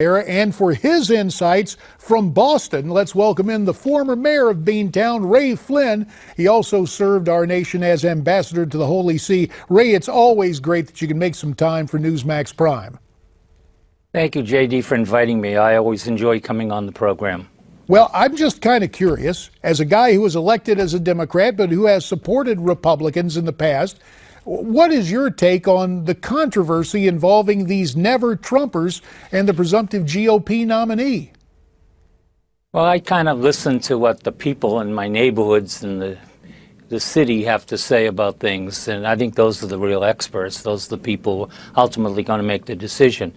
And for his insights from Boston, let's welcome in the former mayor of Beantown, Ray Flynn. He also served our nation as ambassador to the Holy See. Ray, it's always great that you can make some time for Newsmax Prime. Thank you, JD, for inviting me. I always enjoy coming on the program. Well, I'm just kind of curious, as a guy who was elected as a Democrat but who has supported Republicans in the past, what is your take on the controversy involving these never-Trumpers and the presumptive GOP nominee? Well, I kind of listen to what the people in my neighborhoods and the city have to say about things, and I think those are the real experts. Those are the people ultimately going to make the decision.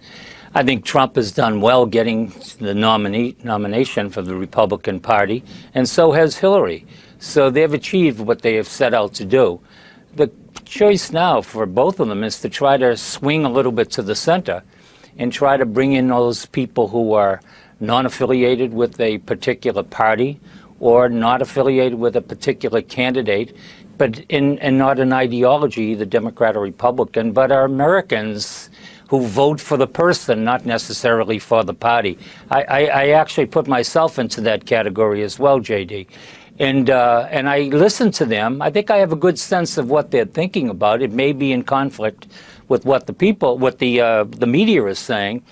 I think Trump has done well getting the nomination for the Republican Party, and so has Hillary. So they've achieved what they have set out to do. The choice now for both of them is to try to swing a little bit to the center and try to bring in those people who are non-affiliated with a particular party or not affiliated with a particular candidate, but and not an ideology, either Democrat or Republican, but are Americans who vote for the person, not necessarily for the party. I actually put myself into that category as well, JD. And I listen to them. I think I have a good sense of what they're thinking about. It may be in conflict with what the media is saying.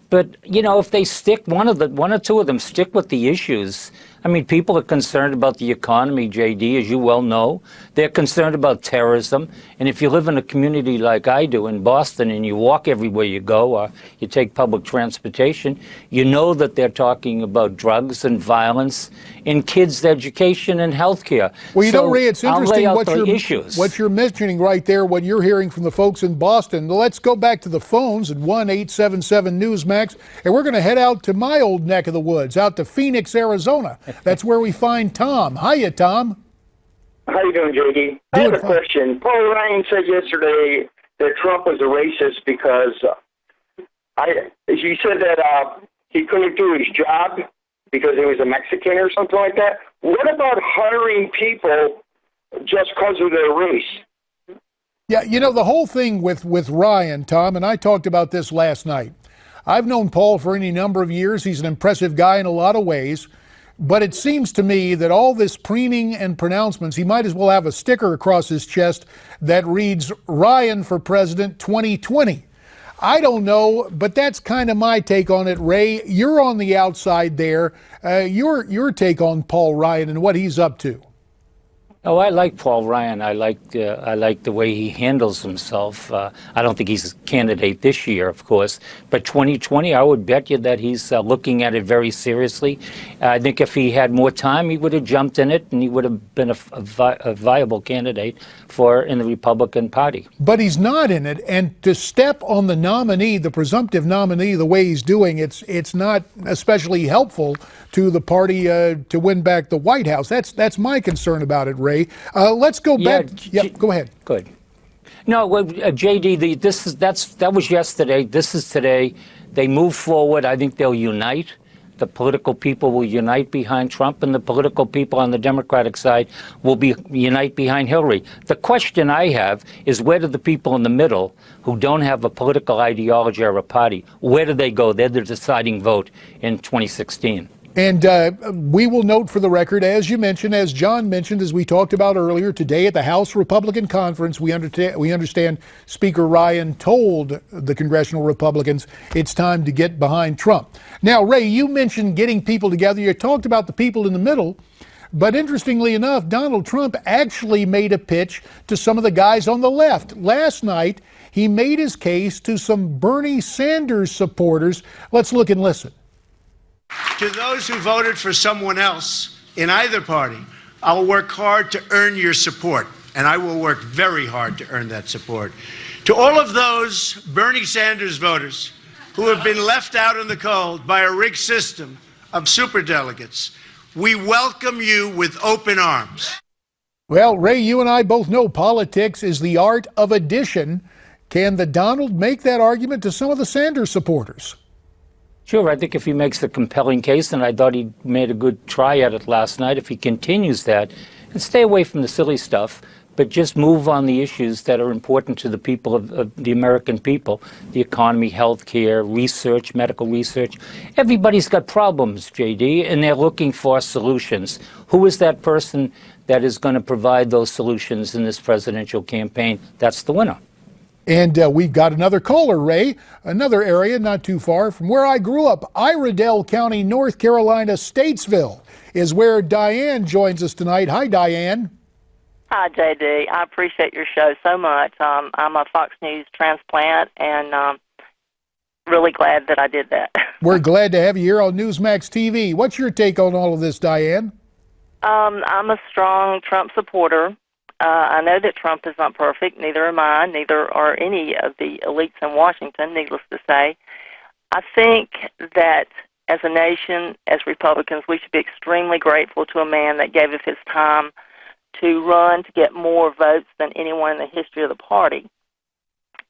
But, you know, if they stick, one or two of them stick with the issues. I mean, people are concerned about the economy, JD, as you well know. They're concerned about terrorism. And if you live in a community like I do in Boston and you walk everywhere you go or you take public transportation, you know that they're talking about drugs and violence in kids' education and health care. Well, you know, Ray, it's interesting what you're mentioning right there, what you're hearing from the folks in Boston. Let's go back to the phones at 1-877-Newsmax, and we're going to head out to my old neck of the woods, out to Phoenix, Arizona. That's where we find Tom. Hiya, Tom. How you doing, JD? I have a question. Paul Ryan said yesterday that Trump was a racist because he said that he couldn't do his job because he was a Mexican or something like that. What about hiring people just because of their race? Yeah, you know, the whole thing with Ryan, Tom, and I talked about this last night. I've known Paul for any number of years. He's an impressive guy in a lot of ways. But it seems to me that all this preening and pronouncements, he might as well have a sticker across his chest that reads, Ryan for President 2020. I don't know, but that's kind of my take on it, Ray. You're on the outside there. Your take on Paul Ryan and what he's up to. Oh, I like Paul Ryan. I like the way he handles himself. I don't think he's a candidate this year, of course, but 2020, I would bet you that he's looking at it very seriously. I think if he had more time, he would have jumped in it, and he would have been a viable candidate in the Republican Party. But he's not in it, and to step on the nominee, the presumptive nominee, the way he's doing, it's not especially helpful to the party to win back the White House. That's my concern about it, Ray. Let's go back. Yeah, go ahead. Good. No, JD, that was yesterday. This is today. They move forward. I think they'll unite. The political people will unite behind Trump, and the political people on the Democratic side will unite behind Hillary. The question I have is, where do the people in the middle who don't have a political ideology or a party, where do they go? They're the deciding vote in 2016. And we will note for the record, as you mentioned, as John mentioned, as we talked about earlier, today at the House Republican Conference, we understand Speaker Ryan told the congressional Republicans it's time to get behind Trump. Now, Ray, you mentioned getting people together. You talked about the people in the middle. But interestingly enough, Donald Trump actually made a pitch to some of the guys on the left. Last night, he made his case to some Bernie Sanders supporters. Let's look and listen. To those who voted for someone else in either party, I'll work hard to earn your support, and I will work very hard to earn that support. To all of those Bernie Sanders voters who have been left out in the cold by a rigged system of superdelegates, we welcome you with open arms. Well, Ray, you and I both know politics is the art of addition. Can the Donald make that argument to some of the Sanders supporters? Sure, I think if he makes a compelling case, and I thought he made a good try at it last night, if he continues that, and stay away from the silly stuff, but just move on the issues that are important to the people of the American people, the economy, health care, research, medical research. Everybody's got problems, JD, and they're looking for solutions. Who is that person that is going to provide those solutions in this presidential campaign? That's the winner. And we've got another caller, Ray, another area not too far from where I grew up. Iredell County, North Carolina, Statesville is where Diane joins us tonight. Hi, Diane. Hi, JD. I appreciate your show so much. I'm a Fox News transplant and really glad that I did that. We're glad to have you here on Newsmax TV. What's your take on all of this, Diane? I'm a strong Trump supporter. I know that Trump is not perfect. Neither am I. Neither are any of the elites in Washington, needless to say. I think that as a nation, as Republicans, we should be extremely grateful to a man that gave us his time to run to get more votes than anyone in the history of the party.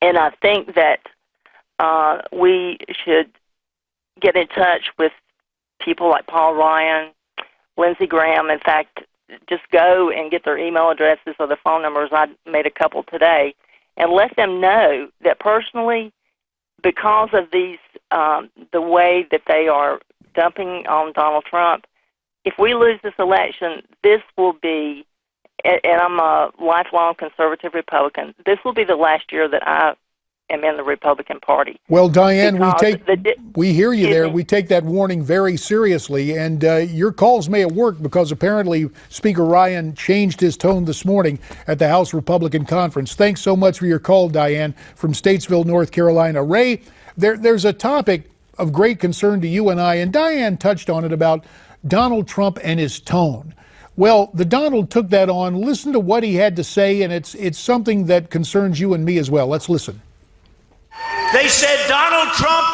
And I think that we should get in touch with people like Paul Ryan, Lindsey Graham. In fact, just go and get their email addresses or their phone numbers. I made a couple today, and let them know that personally, because of these, the way that they are dumping on Donald Trump, if we lose this election, this will be, and I'm a lifelong conservative Republican, this will be the last year that I am in the Republican Party. Well, Diane, we hear you there. Me. We take that warning very seriously, and your calls may have worked because apparently Speaker Ryan changed his tone this morning at the House Republican Conference. Thanks so much for your call, Diane, from Statesville, North Carolina. Ray, there's a topic of great concern to you and I, and Diane touched on it about Donald Trump and his tone. Well, the Donald took that on. Listen to what he had to say, and it's something that concerns you and me as well. Let's listen. They said Donald Trump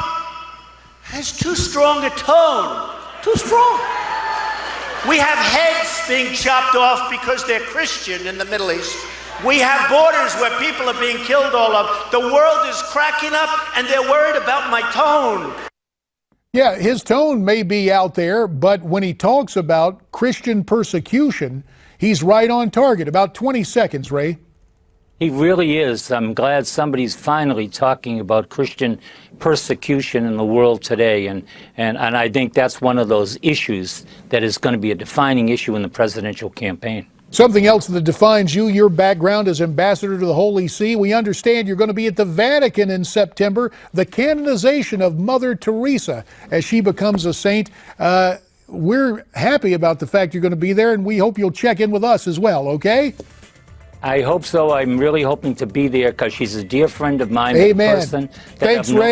has too strong a tone. Too strong. We have heads being chopped off because they're Christian in the Middle East. We have borders where people are being killed all up. The world is cracking up, and they're worried about my tone. Yeah, his tone may be out there, but when he talks about Christian persecution, he's right on target. About 20 seconds, Ray. He really is. I'm glad somebody's finally talking about Christian persecution in the world today, and I think that's one of those issues that is going to be a defining issue in the presidential campaign. Something else that defines you, your background as ambassador to the Holy See. We understand you're going to be at the Vatican in September, the canonization of Mother Teresa as she becomes a saint. We're happy about the fact you're going to be there, and we hope you'll check in with us as well, okay? I hope so. I'm really hoping to be there because she's a dear friend of mine. Amen. Person Thanks, Ray.